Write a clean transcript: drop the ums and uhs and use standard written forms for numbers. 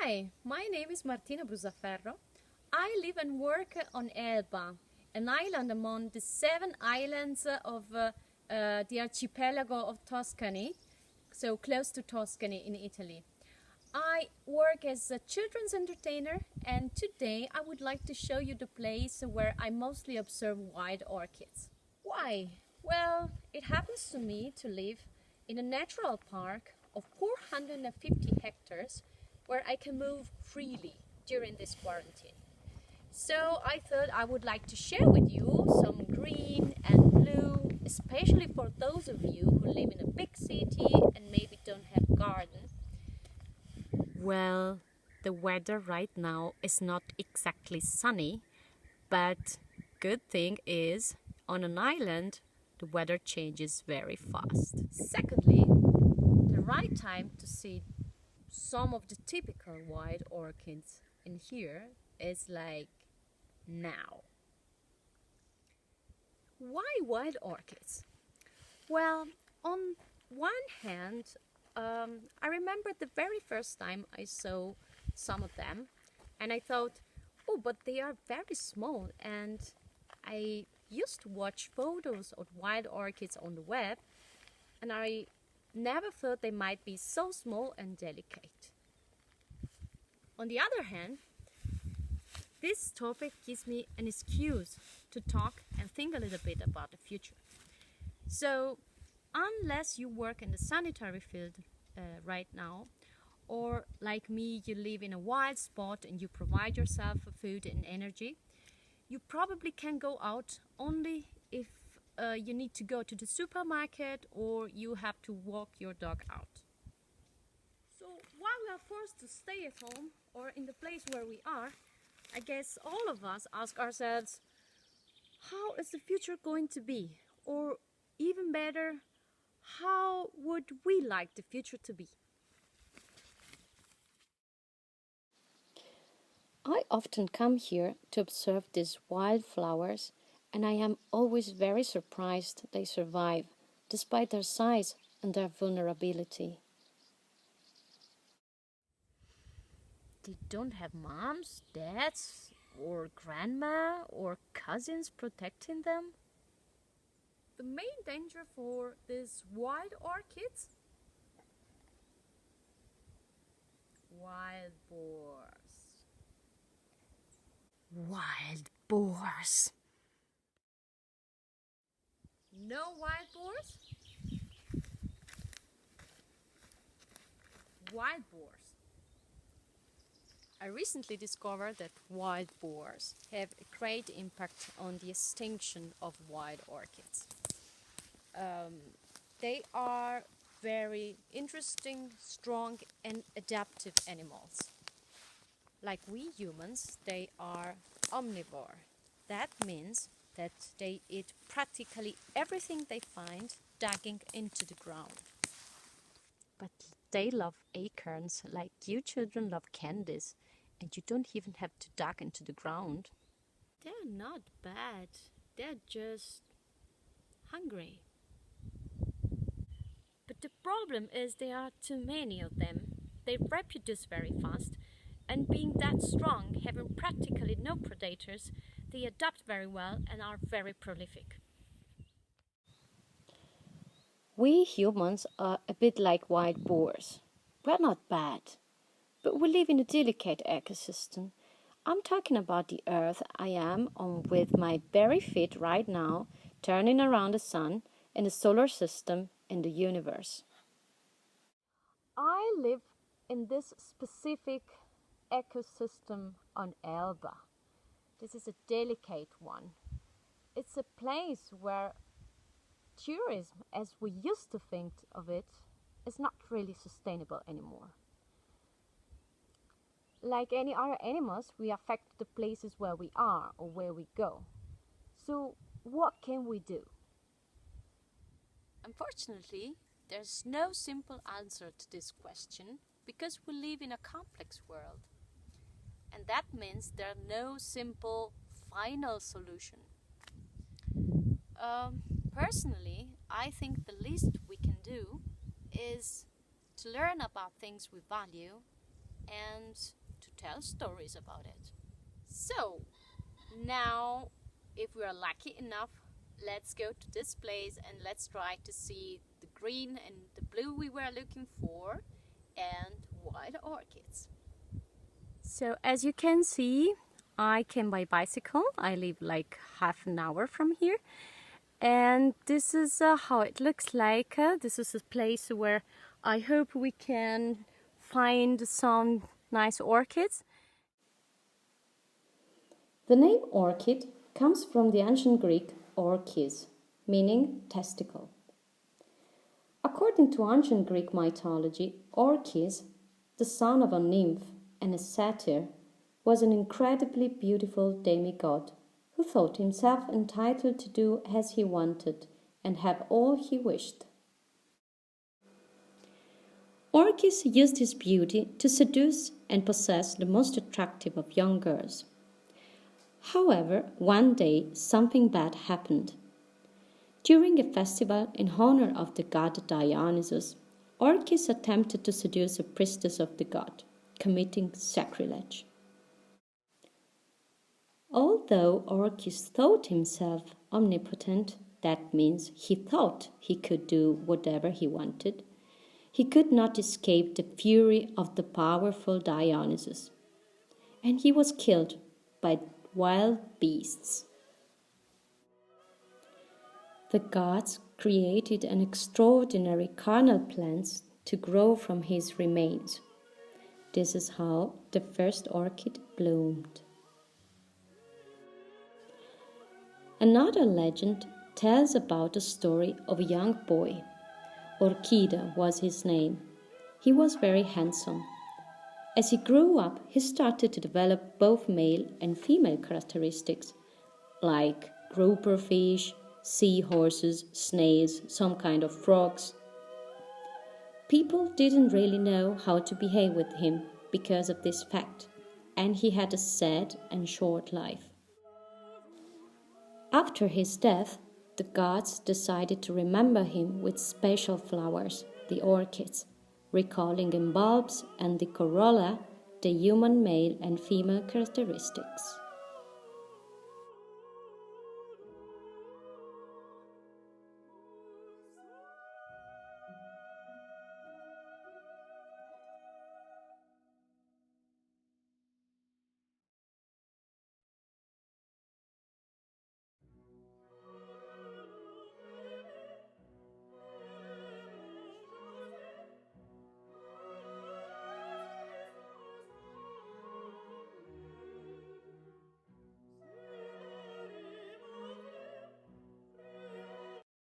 Hi, my name is Martina Brusaferro. I live and work on Elba, an island among the 7 islands of the Arcipelago of Toscany, so close to Tuscany in Italy. I work as a children's entertainer, and today I would like to show you the place where I mostly observe wild orchids. Why? Well, it happens to me to live in a natural park of 450 hectares where I can move freely during this quarantine. So I thought I would like to share with you some green and blue, especially for those of you who live in a big city and maybe don't have a garden. Well, the weather right now is not exactly sunny, but good thing is on an island the weather changes very fast. Secondly, the right time to see some of the typical wild orchids in here is like now. Why wild orchids? Well, on one hand, I remember the very first time I saw some of them and I thought, oh, but they are very small, and I used to watch photos of wild orchids on the web and I never thought they might be so small and delicate. On the other hand, this topic gives me an excuse to talk and think a little bit about the future. So, unless you work in the sanitary field right now, or like me, you live in a wild spot and you provide yourself food and energy, you probably can go out only if you need to go to the supermarket or you have to walk your dog out. So while we are forced to stay at home or in the place where we are, I guess all of us ask ourselves, how is the future going to be? Or even better, how would we like the future to be? I often come here to observe these wildflowers, and I am always very surprised they survive, despite their size and their vulnerability. They don't have moms, dads, or grandma or cousins protecting them. The main danger for these wild orchids? Wild boars. Wild boars! No wild boars? Wild boars. I recently discovered that wild boars have a great impact on the extinction of wild orchids. They are very interesting, strong and adaptive animals. Like we humans, they are omnivore. That means that they eat practically everything they find digging into the ground. But they love acorns like you children love candies, and you don't even have to dig into the ground. They're not bad, they're just hungry. But the problem is there are too many of them. They reproduce very fast, and being that strong, having practically no predators, they adapt very well and are very prolific. We humans are a bit like wild boars. We're not bad, but we live in a delicate ecosystem. I'm talking about the earth I am on with my bare feet right now, turning around the sun, in the solar system, in the universe. I live in this specific ecosystem on Elba. This is a delicate one. It's a place where tourism, as we used to think of it, is not really sustainable anymore. Like any other animals, we affect the places where we are or where we go. So, what can we do? Unfortunately, there's no simple answer to this question because we live in a complex world. And that means there are no simple final solution. Personally, I think the least we can do is to learn about things we value and to tell stories about it. So, now, if we are lucky enough, let's go to this place and let's try to see the green and the blue we were looking for and wild orchids. So as you can see, I came by bicycle. I live like half an hour from here. And this is how it looks like. This is a place where I hope we can find some nice orchids. The name orchid comes from the ancient Greek orchis, meaning testicle. According to ancient Greek mythology, Orchis, the son of a nymph and a satyr, was an incredibly beautiful demigod who thought himself entitled to do as he wanted and have all he wished. Orchis used his beauty to seduce and possess the most attractive of young girls. However, one day something bad happened. During a festival in honor of the god Dionysus, Orchis attempted to seduce a priestess of the god, committing sacrilege. Although Orchis thought himself omnipotent, that means he thought he could do whatever he wanted, he could not escape the fury of the powerful Dionysus, and he was killed by wild beasts. The gods created an extraordinary carnal plants to grow from his remains. This is how the first orchid bloomed. Another legend tells about the story of a young boy. Orchida was his name. He was very handsome. As he grew up, he started to develop both male and female characteristics, like grouper fish, seahorses, snails, some kind of frogs. People didn't really know how to behave with him because of this fact, and he had a sad and short life. After his death, the gods decided to remember him with special flowers, the orchids, recalling in bulbs and the corolla the human male and female characteristics.